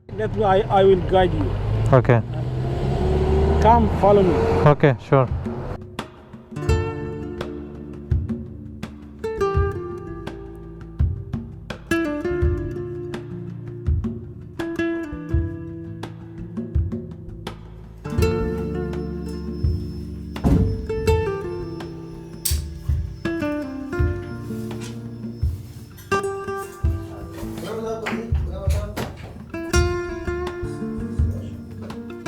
Let me, I will guide you. Okay. Come, follow me. Okay, sure.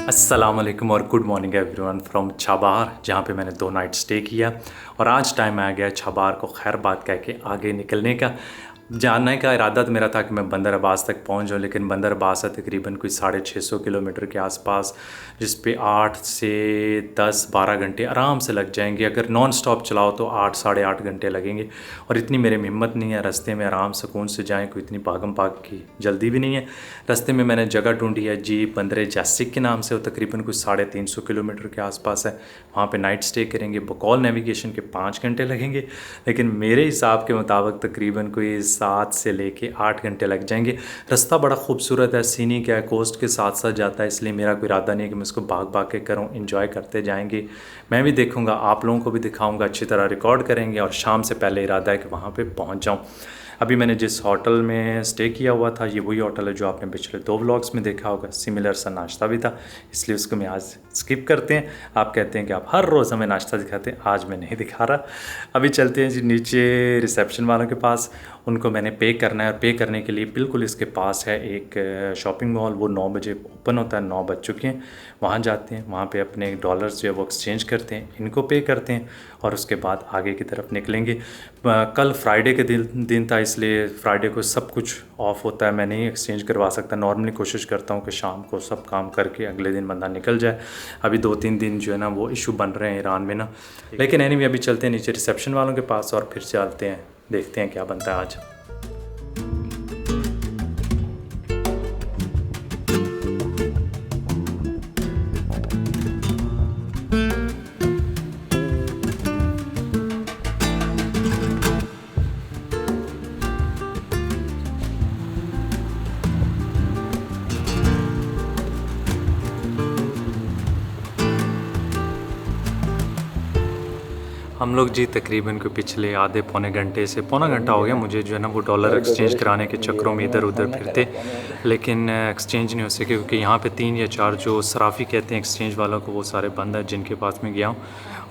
अस्सलाम वालेकुम और good morning everyone from Chabahar, जहाँ पे मैंने 2 नाइट स्टे किया और आज टाइम आ गया छाबार को खैर बात कह के आगे निकलने का। जाने का इरादा तो मेरा था कि मैं बंदर अब्बास तक पहुँच जाऊँ, लेकिन बंदर अब्बास है तकरीबन कोई 650 किलोमीटर के आसपास, जिस पे 8 से 10-12 घंटे आराम से लग जाएंगे। अगर नॉन स्टॉप चलाओ तो 8 साढ़े 8 घंटे लगेंगे और इतनी मेरे में हिम्मत नहीं है। रास्ते में आराम सुकून से जाएँ, कोई इतनी भागम भाग की जल्दी भी नहीं है। रास्ते में मैंने जगह ढूंढी है जीप बंदर जासिक के नाम से, वो तकरीबन कुछ 350 किलोमीटर के आसपास है। वहाँ पे नाइट स्टे करेंगे। बकौल नेविगेशन के 5 घंटे लगेंगे, लेकिन मेरे हिसाब के मुताबिक तकरीबन कोई 7 से लेके 8 घंटे लग जाएंगे। रास्ता बड़ा खूबसूरत है, सीनिक है, कोस्ट के साथ साथ जाता है, इसलिए मेरा कोई इरादा नहीं है कि मैं इसको भाग भाग के करूँ। इंजॉय करते जाएंगे, मैं भी देखूँगा, आप लोगों को भी दिखाऊँगा, अच्छी तरह रिकॉर्ड करेंगे और शाम से पहले इरादा है कि वहाँ पर पहुँच जाऊँ। अभी मैंने जिस होटल में स्टे किया हुआ था ये वही होटल है जो आपने पिछले 2 व्लॉग्स में देखा होगा। सिमिलर सा नाश्ता भी था, इसलिए उसको मैं आज स्किप करते हैं। आप कहते हैं कि आप हर रोज़ हमें नाश्ता दिखाते हैं, आज मैं नहीं दिखा रहा। अभी चलते हैं जी नीचे रिसेप्शन वालों के पास, उनको मैंने पे करना है और पे करने के लिए बिल्कुल इसके पास है एक शॉपिंग मॉल, वो 9 बजे ओपन होता है, 9 बज चुके हैं। वहाँ जाते हैं, वहाँ पे अपने डॉलर्स जो है वो एक्सचेंज करते हैं, इनको पे करते हैं और उसके बाद आगे की तरफ निकलेंगे। कल फ्राइडे के दिन था, इसलिए फ्राइडे को सब कुछ ऑफ होता है, मैं नहीं एक्सचेंज करवा सकता। नॉर्मली कोशिश करता हूँ कि शाम को सब काम करके अगले दिन बंदा निकल जाए। अभी 2-3 दिन जो है ना वो इशू बन रहे हैं ईरान में ना, लेकिन एनीवे अभी चलते हैं नीचे रिसेप्शन वालों के पास और फिर चलते हैं, देखते हैं क्या बनता है आज। हम लोग जी तकरीबन को पिछले आधे पौने घंटे से पौना घंटा हो गया मुझे जो है ना वो डॉलर एक्सचेंज कराने के चक्करों में इधर उधर फिरते, लेकिन एक्सचेंज नहीं हो सके क्योंकि यहाँ पे 3 या 4 जो सराफ़ी कहते हैं एक्सचेंज वालों को, वो सारे बंद हैं जिनके पास मैं गया हूँ।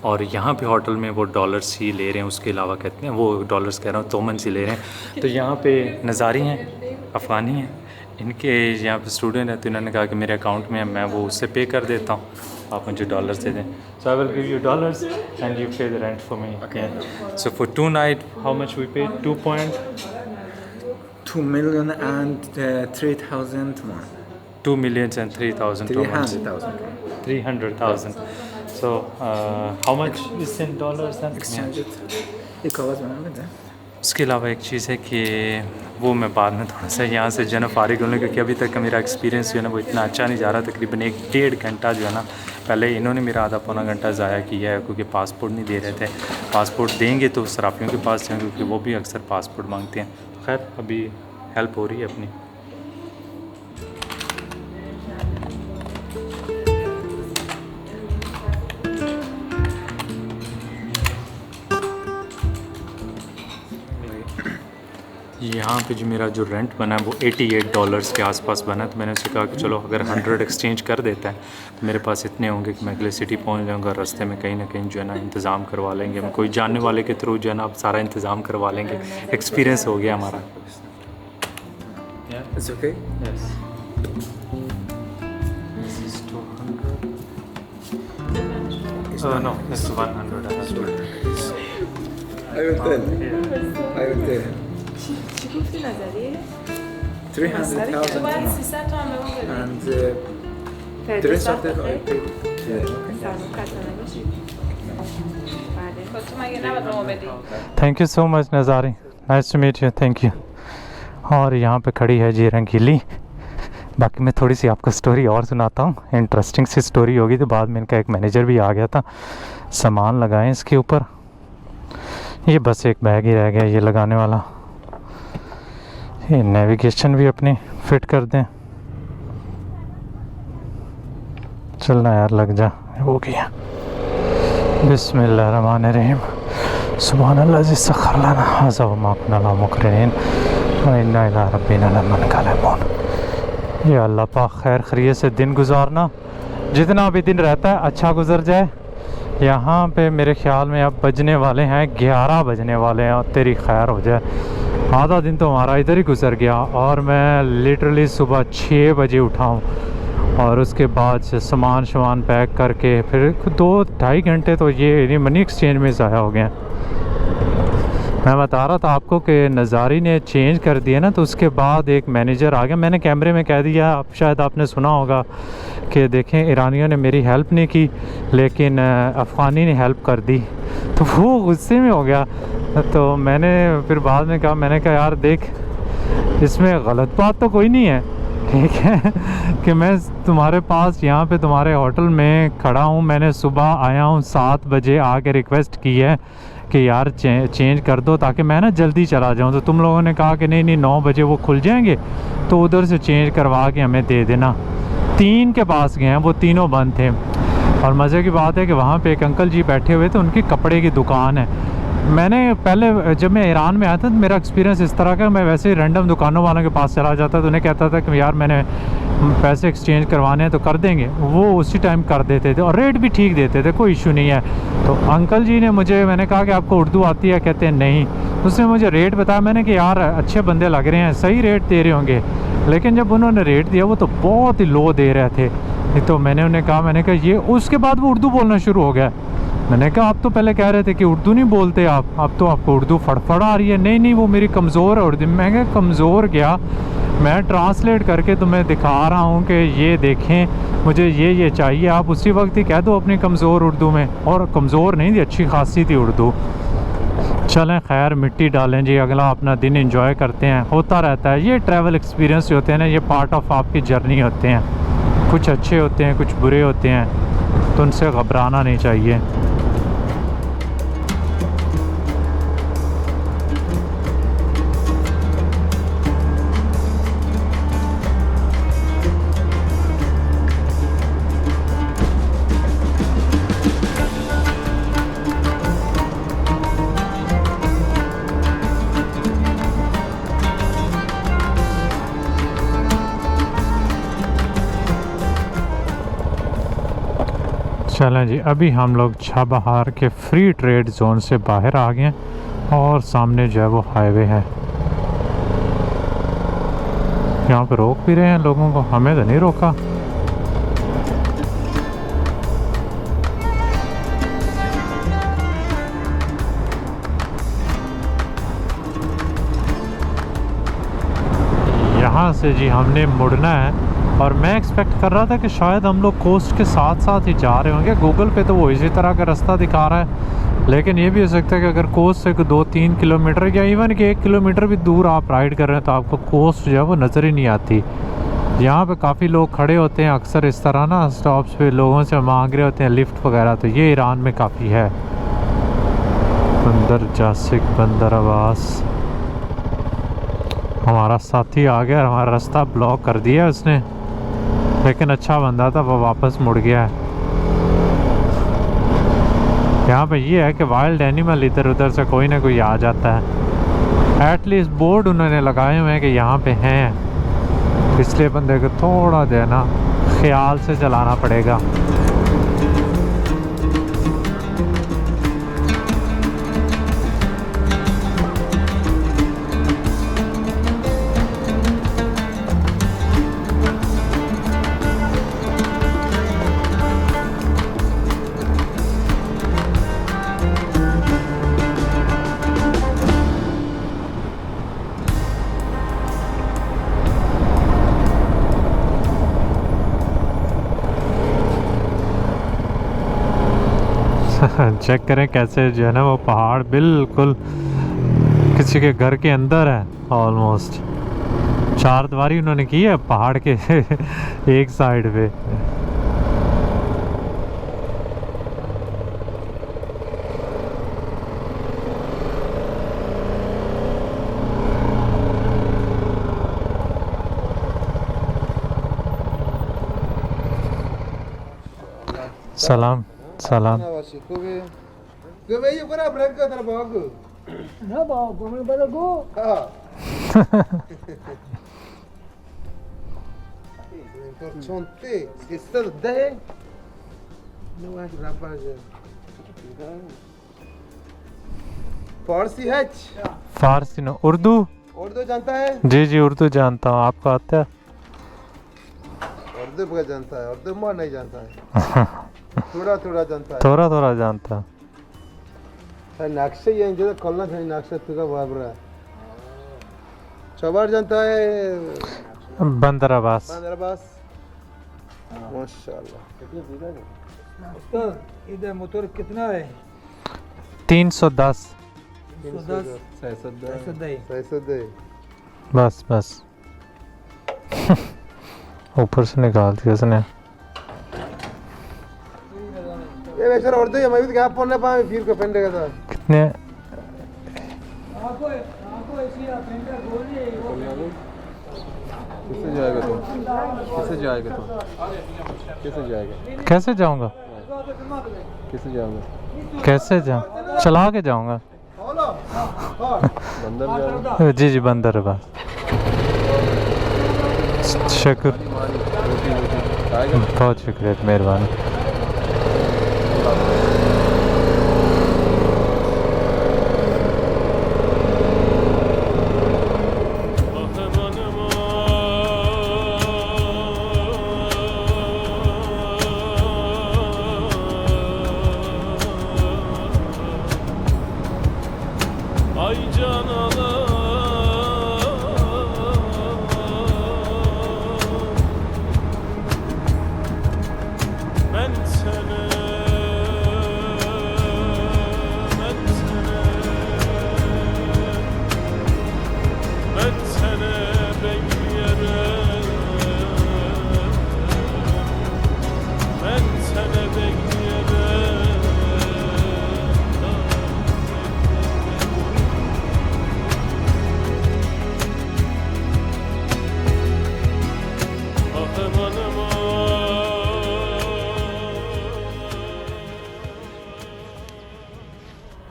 और यहाँ पे होटल में वो डॉलर्स ही ले रहे हैं, उसके अलावा कहते हैं वो डॉलर्स कह रहा हूँ तोमन से ले रहे हैं। तो यहाँ पे नज़ारी हैं, अफ़गानी हैं, इनके यहाँ पे स्टूडेंट है, तो इन्होंने कहा कि मेरे अकाउंट में है, मैं वो उससे पे कर देता हूँ, आप मुझे डॉलर्स दे दें। So I will give you dollars and you pay the rent for me. So for 2 night how much we pay? 2,003,000 more. 2 million and 3,000 300,000. 300,000. So how much is in dollars then? Exchange it. एक कागज़ बना लेते हैं। उसके अलावा एक चीज़ है कि वो मैं बाद में थोड़ा सा यहाँ से जो है फारिग होने, क्योंकि अभी तक का मेरा एक्सपीरियंस जो है ना वो इतना अच्छा नहीं जा रहा। तकरीबन 1-1.5 घंटा जो है ना, पहले इन्होंने मेरा आधा पौना घंटा ज़ाया किया है क्योंकि पासपोर्ट नहीं दे रहे थे। पासपोर्ट देंगे तो सराफियों के पास जाएँ क्योंकि वो भी अक्सर पासपोर्ट मांगते हैं। खैर अभी हेल्प हो रही है अपनी। यहाँ पे जो मेरा जो रेंट बना है वो $88 के आसपास बना है। तो मैंने उससे कहा कि चलो अगर 100 एक्सचेंज कर देता है तो मेरे पास इतने होंगे कि मैं अगले सिटी पहुँच जाऊँगा। रास्ते में कहीं ना कहीं जो है ना इंतज़ाम करवा लेंगे, हम कोई जानने वाले के थ्रू जो है ना अब सारा इंतज़ाम करवा लेंगे। एक्सपीरियंस हो गया हमारा। It's okay? Yes. This is 200. No, this is 100. I will tell. I will tell. 300,000 more. And the rest of that I pay. Thank you so much Nazari, nice to meet you, thank you. और यहाँ पे खड़ी है जी रंगीली। बाकी मैं थोड़ी सी आपको story और सुनाता हूँ, इंटरेस्टिंग सी स्टोरी होगी। तो बाद में इनका एक मैनेजर भी आ गया था, सामान लगाएं इसके ऊपर। ये बस एक बैग ही रह गया ये लगाने वाला। ये नेविगेशन भी अपनी फिट कर दें। चलना यार, लग जा, हो गया। बिस्मिल्लाहिर्रहमानिर्रहीम। सुभानअल्लाह जी सखर लना हाज़ा व मा कुन्ना लहू मुक़रिनीन व इन्ना इला रब्बिना लमुनक़लिबून। या अल्लाह पाक खैर खैरियत से दिन गुजारना, जितना भी दिन रहता है अच्छा गुजर जाए। यहाँ पे मेरे ख्याल में अब बजने वाले हैं 11 बजने वाले हैं, और तेरी खैर हो जाए। आधा दिन तो हमारा इधर ही गुजर गया, और मैं लिटरली सुबह 6 बजे उठा हूँ, और उसके बाद से सामान पैक करके फिर 2-2.5 घंटे तो ये मनी एक्सचेंज में ज़ाया हो गए। मैं बता रहा था आपको कि नज़ारी ने चेंज कर दिया ना, तो उसके बाद एक मैनेजर आ गया। मैंने कैमरे में कह दिया, अब शायद आपने सुना होगा कि देखें ईरानियों ने मेरी हेल्प नहीं की, लेकिन अफ़गानी ने हेल्प कर दी। तो वो गुस्से में हो गया। तो मैंने फिर बाद में कहा, मैंने कहा यार देख, इसमें गलत बात तो कोई नहीं है, ठीक है, कि मैं तुम्हारे पास यहाँ पे तुम्हारे होटल में खड़ा हूँ। मैंने सुबह आया हूँ 7 बजे आके रिक्वेस्ट की है कि यार चेंज कर दो ताकि मैं ना जल्दी चला जाऊँ। तो तुम लोगों ने कहा कि नहीं 9 बजे वो खुल जाएंगे, तो उधर से चेंज करवा के हमें दे देना। 3 के पास गए हैं, वो तीनों बंद थे। और मज़े की बात है कि वहाँ पे एक अंकल जी बैठे हुए थे, उनकी कपड़े की दुकान है। मैंने पहले जब मैं ईरान में आया था तो मेरा एक्सपीरियंस इस तरह का, मैं वैसे ही रैंडम दुकानों वालों के पास चला जाता, तो उन्हें कहता था कि यार मैंने पैसे एक्सचेंज करवाने हैं तो कर देंगे, वो उसी टाइम कर देते थे, और रेट भी ठीक देते थे, कोई इशू नहीं है। तो अंकल जी ने मैंने कहा कि आपको उर्दू आती है? कहते हैं नहीं। उसने मुझे रेट बताया, मैंने कि यार अच्छे बंदे लग रहे हैं, सही रेट दे रहे होंगे। लेकिन जब उन्होंने रेट दिया वो तो बहुत ही लो दे रहे थे। तो मैंने उन्हें कहा ये, उसके बाद वो उर्दू बोलना शुरू हो गया। मैंने कहा आप तो पहले कह रहे थे कि उर्दू नहीं बोलते आप, अब तो आपको उर्दू फड़फड़ आ रही है। नहीं वो मेरी कमज़ोर है उर्दू। मैं कहा कमज़ोर क्या, मैं ट्रांसलेट करके तुम्हें दिखा रहा हूँ कि ये देखें मुझे ये चाहिए, आप उसी वक्त ही कह दो अपनी कमज़ोर उर्दू में। और कमज़ोर नहीं थी, अच्छी खासी थी उर्दू। चलें खैर, मिट्टी डालें जी, अगला अपना दिन एंजॉय करते हैं। होता रहता है ये ट्रैवल एक्सपीरियंस होते हैं ना, ये पार्ट ऑफ आपकी जर्नी होते हैं। कुछ अच्छे होते हैं, कुछ बुरे होते हैं, तो उनसे घबराना नहीं चाहिए। चलें जी, अभी हम लोग छाबहार के फ्री ट्रेड जोन से बाहर आ गए हैं, और सामने जो है वो हाईवे है। यहाँ पे रोक भी रहे हैं लोगों को, हमें तो नहीं रोका। यहाँ से जी हमने मुड़ना है, और मैं एक्सपेक्ट कर रहा था कि शायद हम लोग कोस्ट के साथ साथ ही जा रहे होंगे। गूगल पे तो वो इसी तरह का रास्ता दिखा रहा है, लेकिन ये भी हो सकता है कि अगर कोस्ट से 2-3 किलोमीटर या इवन कि 1 किलोमीटर भी दूर आप राइड कर रहे हैं तो आपको कोस्ट जो है वो नज़र ही नहीं आती। यहाँ पे काफ़ी लोग खड़े होते हैं अक्सर इस तरह ना स्टॉप्स पे, लोगों से मांग रहे होते हैं लिफ्ट वगैरह। तो ये ईरान में काफ़ी है। बंदर जासिक, बंदर अब्बास। हमारा साथी आ गया, हमारा रास्ता ब्लॉक कर दिया उसने, लेकिन अच्छा बंदा था, वो वापस मुड़ गया है। यहाँ पे ये है कि वाइल्ड एनिमल इधर उधर से कोई ना कोई आ जाता है। एटलीस्ट बोर्ड उन्होंने लगाए हुए हैं कि यहाँ पे हैं, इसलिए बंदे को थोड़ा जो है ना ख्याल से चलाना पड़ेगा। चेक करें कैसे जो है ना वो पहाड़ बिल्कुल किसी के घर के अंदर है। ऑलमोस्ट 4 दीवारी उन्होंने की है पहाड़ के एक साइड पे। Salam. Salam. फारसी न उर्दू? उर्दू जानता है? जी जी उर्दू जानता हूँ, आपको आता है? उर्दू का जानता है, उर्दू माँ नहीं जानता है। थोड़ा थोड़ा जानता है। थोड़ा थोड़ा जानता। नक्शे ये जो कॉलना था नक्शे तुका बाबरा। चबार जानता है? बंदर अब्बास। बंदर अब्बास। माशाल्लाह। उस्ताद इधर मोटर कितना है? 310। 610। बस बस। ऊपर से निकाल दिया उसने। ये बेचारा उर्दू है, मैं भी क्या पढ़ने पाए फिर को पेंडे का था। कितने? किससे जाएगा तो? किससे जाएगा तो? किससे जाएगा? कैसे जाऊंगा? किससे जाऊंगा? कैसे जाऊँ? चला के जाऊंगा। बंदर जाएगा। जी जी बंदर अब्बास। शुक्र, बहुत शुक्रिया, मेहरबानी।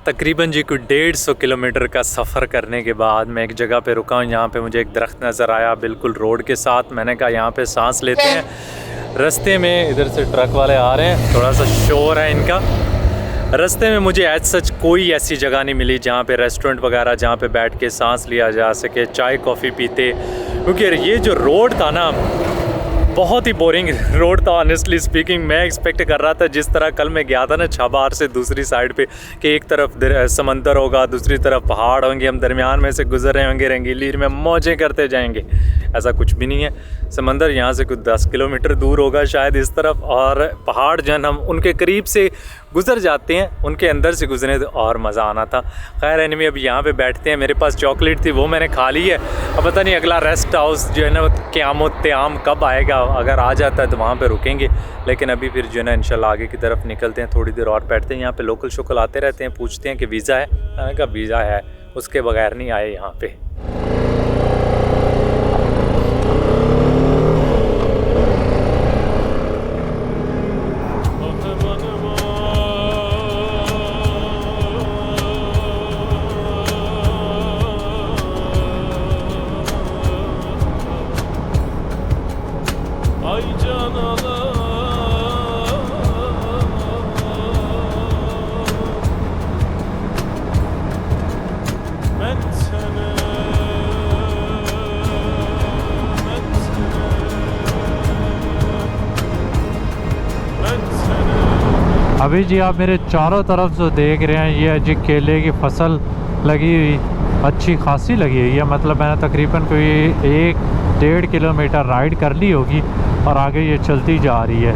तकरीबन जी कोई 150 किलोमीटर का सफ़र करने के बाद मैं एक जगह पे रुका हूँ। यहाँ पे मुझे एक दरख्त नज़र आया बिल्कुल रोड के साथ। मैंने कहा यहाँ पे सांस लेते हैं। रास्ते में इधर से ट्रक वाले आ रहे हैं, थोड़ा सा शोर है इनका। रास्ते में मुझे एज सच कोई ऐसी जगह नहीं मिली जहाँ पे रेस्टोरेंट वगैरह जहाँ पे बैठ के सांस लिया जा सके, चाय कॉफ़ी पीते, क्योंकि ये जो रोड था ना बहुत ही बोरिंग रोड था। ऑनेस्टली स्पीकिंग मैं एक्सपेक्ट कर रहा था जिस तरह कल मैं गया था ना छाबार से दूसरी साइड पे कि एक तरफ समंदर होगा, दूसरी तरफ पहाड़ होंगे, हम दरमियान में से गुजर रहे होंगे, रंगीली में मौजें करते जाएंगे। ऐसा कुछ भी नहीं है। समंदर यहाँ से कुछ 10 किलोमीटर दूर होगा शायद इस तरफ, और पहाड़ जो है हम उनके करीब से गुजर जाते हैं, उनके अंदर से गुजरे तो और मज़ा आना था। खैर एनिमी अब यहाँ पे बैठते हैं। मेरे पास चॉकलेट थी वो मैंने खा ली है। अब पता नहीं अगला रेस्ट हाउस जो है ना क़यामत क़याम कब आएगा, अगर आ जाता है तो वहाँ पे रुकेंगे, लेकिन अभी फिर जो है ना इंशाल्लाह आगे की तरफ निकलते हैं। थोड़ी देर और बैठते हैं। यहाँ पे लोकल शोकल आते रहते हैं, पूछते हैं कि वीज़ा है। मैंने कहा वीज़ा है, उसके बगैर नहीं आए यहाँ पे। अभी जी आप मेरे चारों तरफ जो देख रहे हैं ये जी केले की फसल लगी हुई अच्छी खासी लगी हुई है। मतलब मैंने तकरीबन कोई 1-1.5 किलोमीटर राइड कर ली होगी और आगे ये चलती जा रही है,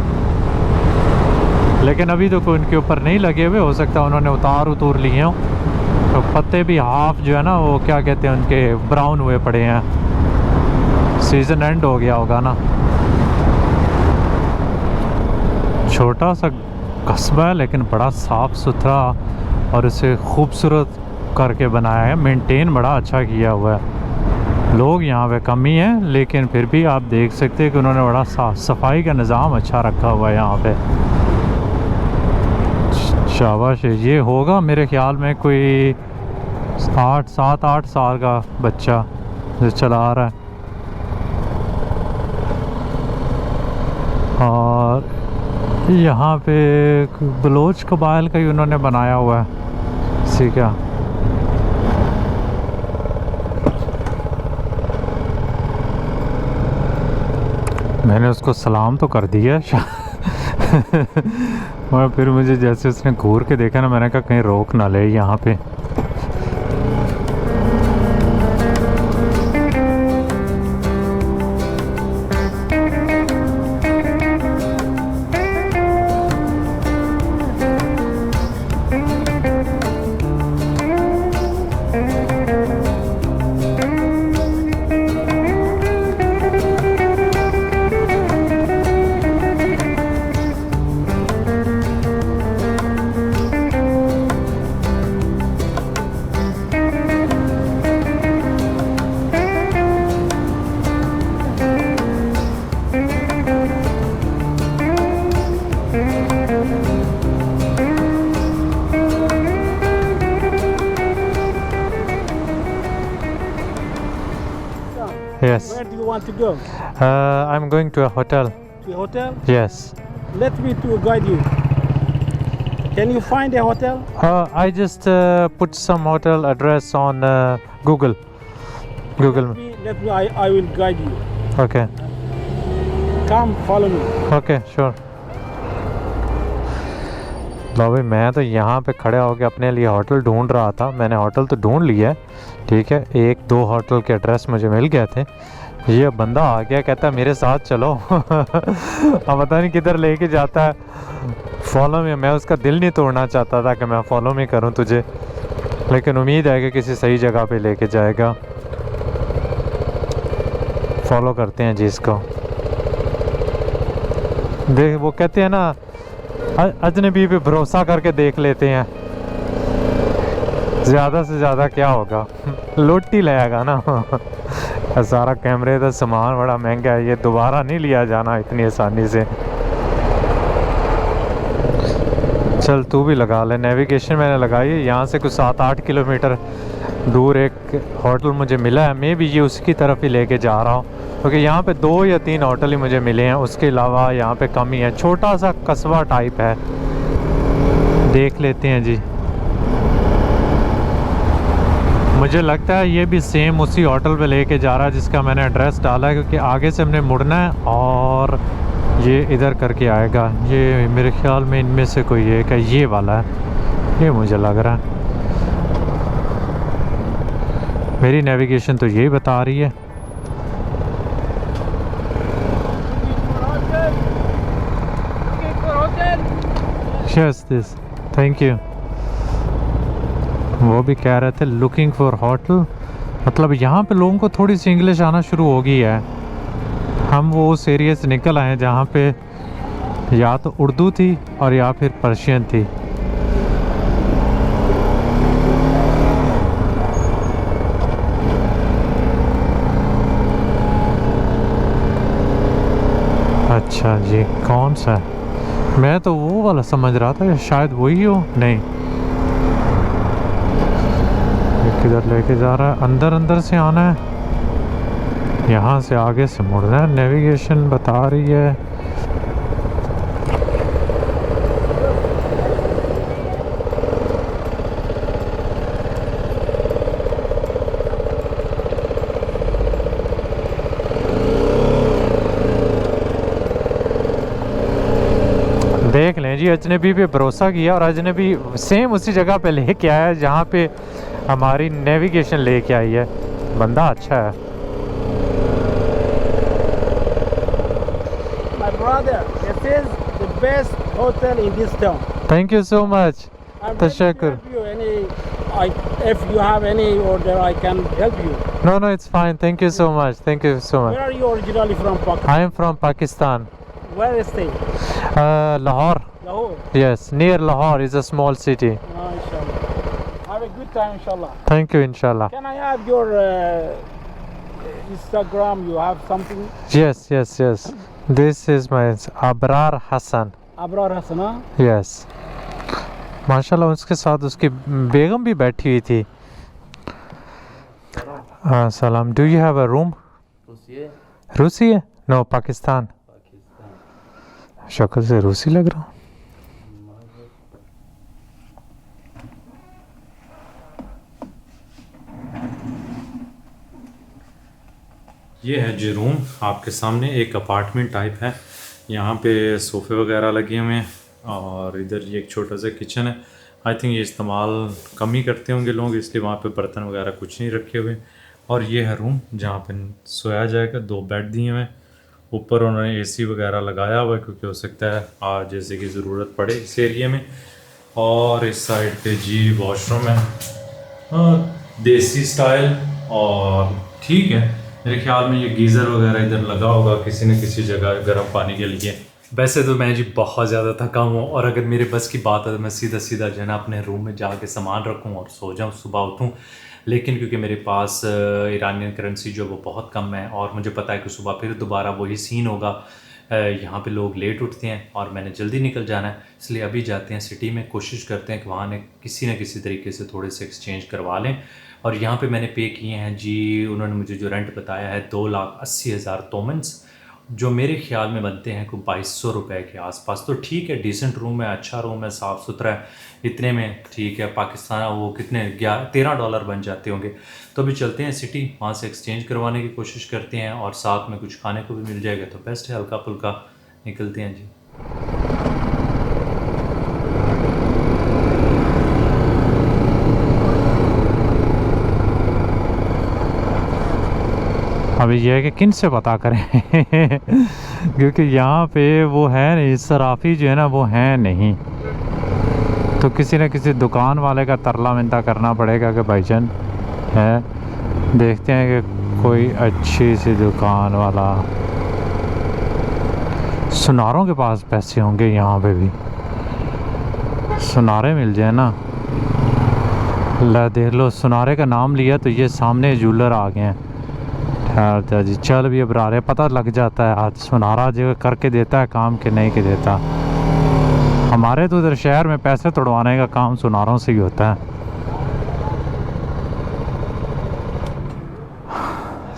लेकिन अभी तो कोई उनके ऊपर नहीं लगे हुए। हो सकता है उन्होंने उतार लिए हों, तो पत्ते भी हाफ जो है ना वो क्या कहते हैं उनके ब्राउन हुए पड़े हैं। सीज़न एंड हो गया होगा ना। छोटा सा कस्बा है लेकिन बड़ा साफ़ सुथरा और इसे खूबसूरत करके बनाया है, मेंटेन बड़ा अच्छा किया हुआ है। लोग यहाँ पे कम ही हैं, लेकिन फिर भी आप देख सकते हैं कि उन्होंने बड़ा साफ़ सफाई का निज़ाम अच्छा रखा हुआ है यहाँ पे। शाबाश है। ये होगा मेरे ख्याल में कोई 7-8 साल का बच्चा जो चला रहा है। और यहाँ पे बलोच कबाइल का ही उन्होंने बनाया हुआ है। ठीक है, मैंने उसको सलाम तो कर दिया और फिर मुझे जैसे उसने घूर के देखा ना, मैंने कहा कहीं रोक ना ले यहाँ पे। Yes. Where do you want to go? I'm going to a hotel. To a hotel? Yes. Let me to guide you. Can you find a hotel? I just put some hotel address on Google. Google. Let me. I will guide you. Okay. Come, follow me. Okay, sure. लो भाई, मैं तो यहाँ पे खड़े होकर अपने लिए hotel ढूंढ रहा था। मैंने होटल तो ढूंढ लिया है, ठीक है। 1-2 होटल के एड्रेस मुझे मिल गए थे। ये बंदा आ गया, कहता है मेरे साथ चलो। अब पता नहीं किधर लेके जाता है। Follow me. मैं उसका दिल नहीं तोड़ना चाहता था कि मैं फॉलो मी करूँ तुझे, लेकिन उम्मीद है कि किसी सही जगह पे लेके जाएगा। फॉलो करते हैं जी इसको। देख, वो कहते हैं ना, अजनबी पे भरोसा करके देख लेते हैं। ज़्यादा से ज़्यादा क्या होगा, लूट ही लेगा ना। सारा कैमरे का सामान बड़ा महंगा है, ये दोबारा नहीं लिया जाना इतनी आसानी से। चल तू भी लगा ले। नेविगेशन मैंने लगाई है। यहाँ से कुछ 7-8 किलोमीटर दूर एक होटल मुझे मिला है। मैं भी ये उसकी तरफ ही लेके जा रहा हूँ, क्योंकि यहाँ पे 2 या 3 होटल ही मुझे मिले हैं। उसके अलावा यहाँ पे कम ही है। छोटा सा कस्बा टाइप है। देख लेते हैं जी। मुझे लगता है ये भी सेम उसी होटल पे लेके जा रहा है जिसका मैंने एड्रेस डाला है, क्योंकि आगे से हमने मुड़ना है और ये इधर करके आएगा। ये मेरे ख्याल में इनमें से कोई एक है, ये वाला है, ये मुझे लग रहा है। मेरी नेविगेशन तो यही बता रही है। Yes this, thank you. वो भी कह रहे थे लुकिंग फॉर होटल, मतलब यहाँ पे लोगों को थोड़ी सी इंग्लिश आना शुरू हो गई है। हम वो उस एरिया से निकल आए जहाँ पे या तो उर्दू थी और या फिर पर्शियन थी। अच्छा जी, कौन सा है? मैं तो वो वाला समझ रहा था, शायद वही हो। नहीं, किधर लेके जा रहा है? अंदर अंदर से आना है, यहाँ से आगे से मुड़ना है। नेविगेशन बता रही है देख लें जी। अजनबी पे भरोसा किया और अजनबी सेम उसी जगह पे लेके आया जहाँ पे हमारी नेविगेशन लेके आई है। बंदा अच्छा है। My brother, this is the best hotel in this town. Thank you so much. I'm ready to Tashakkur. help you if you have any order, I can help you. No, it's fine. Thank you so much. Thank you so much. Where are you originally from, Pakistan? I am from Pakistan. Where is stay? Lahore. Lahore. Yes, near Lahore is a small city. Inshallah. Have a good time, inshallah. Thank you, inshallah. Can I have your Instagram? You have something? Yes. This is my Abrar Hassan. Abrar Hassan, huh? Yes. माशाल्लाह उसके साथ उसकी बेगम भी बैठी हुई थी। सलाम, do you have a room? रूसी है? नो, पाकिस्तान। शक्ल से रूसी लग रहा। ये है जी रूम आपके सामने, एक अपार्टमेंट टाइप है। यहाँ पे सोफ़े वगैरह लगे हुए हैं और इधर ये एक छोटा सा किचन है। आई थिंक ये इस्तेमाल कम ही करते होंगे लोग, इसलिए वहाँ पे बर्तन वगैरह कुछ नहीं रखे हुए। और ये है रूम जहाँ पे सोया जाएगा। 2 बेड दिए हुए हैं, ऊपर उन्होंने एसी वगैरह लगाया हुआ है क्योंकि हो सकता है आज जैसे कि ज़रूरत पड़े इस एरिया में। और इस साइड पे जी वॉशरूम है, देसी स्टाइल, और ठीक है। मेरे ख्याल में ये गीज़र वगैरह इधर लगा होगा किसी न किसी जगह गर्म पानी के लिए। वैसे तो मैं जी बहुत ज़्यादा थका हूँ और अगर मेरे बस की बात है तो मैं सीधा सीधा जो है ना अपने रूम में जाके सामान रखूँ और सो जाऊँ, सुबह उठूँ। लेकिन क्योंकि मेरे पास ईरानियन करेंसी जो वो बहुत कम है और मुझे पता है कि सुबह फिर दोबारा वही सीन होगा, यहाँ पे लोग लेट उठते हैं और मैंने जल्दी निकल जाना है, इसलिए अभी जाते हैं सिटी में। कोशिश करते हैं कि वहाँ ने किसी न किसी तरीके से थोड़े से एक्सचेंज करवा लें। और यहाँ पे मैंने पे किए हैं जी, उन्होंने मुझे जो रेंट बताया है 2,80,000 तोमन्स, जो मेरे ख्याल में बनते हैं कोई 2200 रुपये के आसपास। तो ठीक है, डिसेंट रूम है, अच्छा रूम है, साफ़ सुथरा है, इतने में ठीक है। पाकिस्तान वो कितने $13 बन जाते होंगे। तो अभी चलते हैं सिटी, वहाँ से एक्सचेंज करवाने की कोशिश करते हैं और साथ में कुछ खाने को भी मिल जाएगा तो बेस्ट है। हल्का फुल्का निकलते हैं जी। अभी यह है कि किन से पता करें क्योंकि यहाँ पे वो है नहीं, सराफी जो है ना वो है नहीं, तो किसी न किसी दुकान वाले का तरला मिन्ता करना पड़ेगा कि भाईजान है। देखते हैं कि कोई अच्छी सी दुकान वाला, सुनारों के पास पैसे होंगे यहाँ पे भी, सुनारे मिल जाए ना। ला देख लो, सुनारे का नाम लिया तो ये सामने जूलर आ गए हैं। ठहरता जी, चल भी अब रहा पता लग जाता है आज सुनारा जो करके देता है काम के नहीं के देता। हमारे तो उधर शहर में पैसे तोड़वाने का काम सुनारों से ही होता है।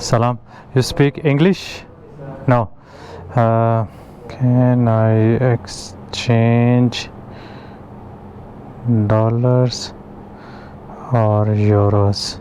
सलाम, you speak English? No, can I exchange dollars और euros?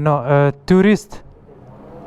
No, tourist.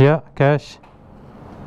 Yeah, cash.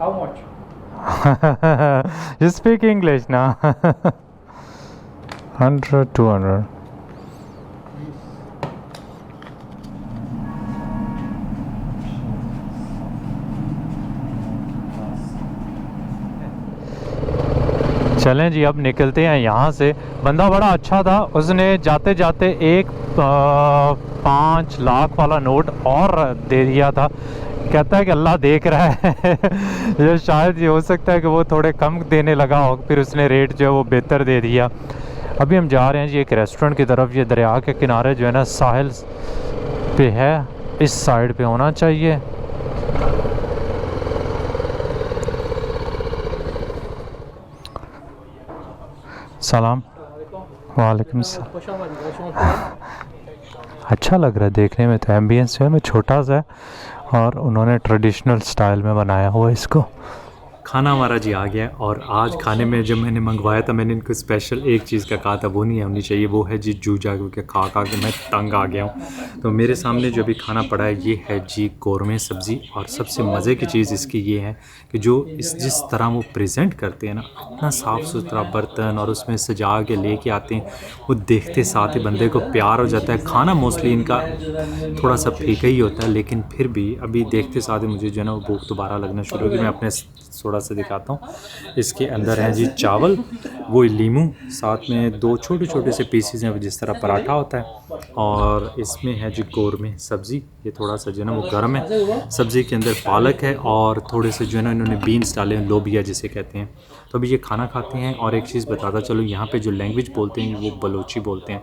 How much? You speak English now. 100, 200. चलें जी, अब निकलते हैं यहाँ से। बंदा बड़ा अच्छा था, उसने जाते जाते एक 5 लाख वाला नोट और दे दिया था। कहता है कि अल्लाह देख रहा है ये शायद ये हो सकता है कि वो थोड़े कम देने लगा हो, फिर उसने रेट जो है वो बेहतर दे दिया। अभी हम जा रहे हैं जी एक रेस्टोरेंट की तरफ। ये दरिया के किनारे जो है ना साहिल पे है, इस साइड पे होना चाहिए। सलाम, वालेकुम सलाम। अच्छा लग रहा है देखने में, तो एम्बियंस जो है मैं छोटा सा है और उन्होंने ट्रेडिशनल स्टाइल में बनाया हुआ इसको। खाना हमारा जी आ गया और आज खाने में जब मैंने मंगवाया था मैंने इनको स्पेशल एक चीज़ का कहा था, वो नहीं होनी चाहिए, वो है जी जूजा, क्योंकि खा के मैं तंग आ गया हूँ। तो मेरे सामने जो भी खाना पड़ा है ये है जी कौरमे सब्ज़ी। और सबसे मज़े की चीज़ इसकी ये है कि जो जिस तरह वो प्रेजेंट करते हैं ना, इतना साफ़ सुथरा बर्तन और उसमें सजा के लेके आते हैं, वो देखते साथ ही बंदे को प्यार हो जाता है। खाना मोस्टली इनका थोड़ा सा फीका ही होता है, लेकिन फिर भी अभी देखते साथ ही मुझे जो है ना वो भूख दोबारा लगना शुरू होगी। मैं अपने थोड़ा सा दिखाता हूँ। इसके अंदर है जी चावल, वो लीमू, साथ में 2 छोटे छोटे से पीसेस हैं जिस तरह पराठा होता है, और इसमें है जी कौरमे सब्ज़ी। ये थोड़ा सा जो है ना वो गर्म है। सब्ज़ी के अंदर पालक है और थोड़े से जो है ना इन्होंने बीन्स डाले हैं, लोबिया जिसे कहते हैं। तो अभी ये खाना खाते हैं। और एक चीज़ बताता चलो, यहाँ पे जो लैंग्वेज बोलते हैं वो बलोची बोलते हैं।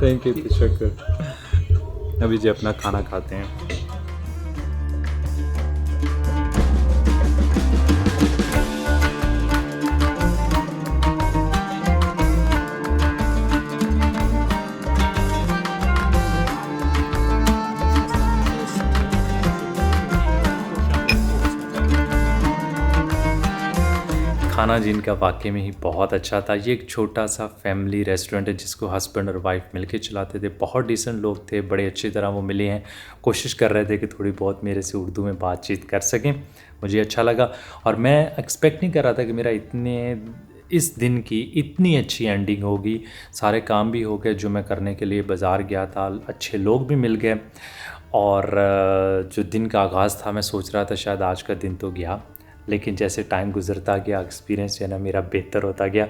थैंक यू तशक्कुर अभी जी अपना खाना खाते हैं खाना जिनका वाकई में ही बहुत अच्छा था। ये एक छोटा सा फैमिली रेस्टोरेंट है जिसको हस्बैंड और वाइफ मिलके चलाते थे। बहुत डिसेंट लोग थे, बड़े अच्छी तरह वो मिले हैं, कोशिश कर रहे थे कि थोड़ी बहुत मेरे से उर्दू में बातचीत कर सकें। मुझे अच्छा लगा और मैं एक्सपेक्ट नहीं कर रहा था कि मेरा इस दिन की इतनी अच्छी एंडिंग होगी। सारे काम भी हो गए जो मैं करने के लिए बाज़ार गया था, अच्छे लोग भी मिल गए और जो दिन का आगाज़ था मैं सोच रहा था शायद आज का दिन तो गया, लेकिन जैसे टाइम गुजरता गया एक्सपीरियंस जो है ना मेरा बेहतर होता गया।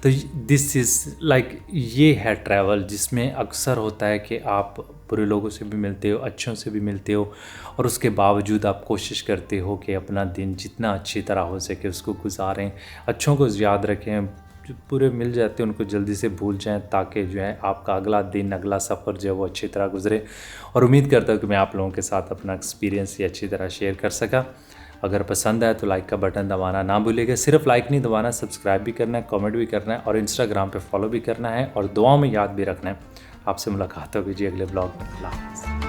तो दिस इज़ लाइक ये है ट्रैवल जिसमें अक्सर होता है कि आप बुरे लोगों से भी मिलते हो, अच्छों से भी मिलते हो और उसके बावजूद आप कोशिश करते हो कि अपना दिन जितना अच्छी तरह हो सके उसको गुजारें, अच्छों को याद रखें, जो बुरे मिल जाते हैं उनको जल्दी से भूल जाएं ताकि जो है आपका अगला दिन, अगला सफ़र जो है वो अच्छी तरह गुजरे। और उम्मीद करता हूँ कि मैं आप लोगों के साथ अपना एक्सपीरियंस ये अच्छी तरह शेयर कर सका। अगर पसंद आए तो लाइक का बटन दबाना ना भूलिएगा। सिर्फ लाइक नहीं दबाना, सब्सक्राइब भी करना है, कमेंट भी करना है और इंस्टाग्राम पे फॉलो भी करना है और दुआओं में याद भी रखना है। आपसे मुलाकात होगी जी अगले ब्लॉग में। अल्लाह हाफ़िज़।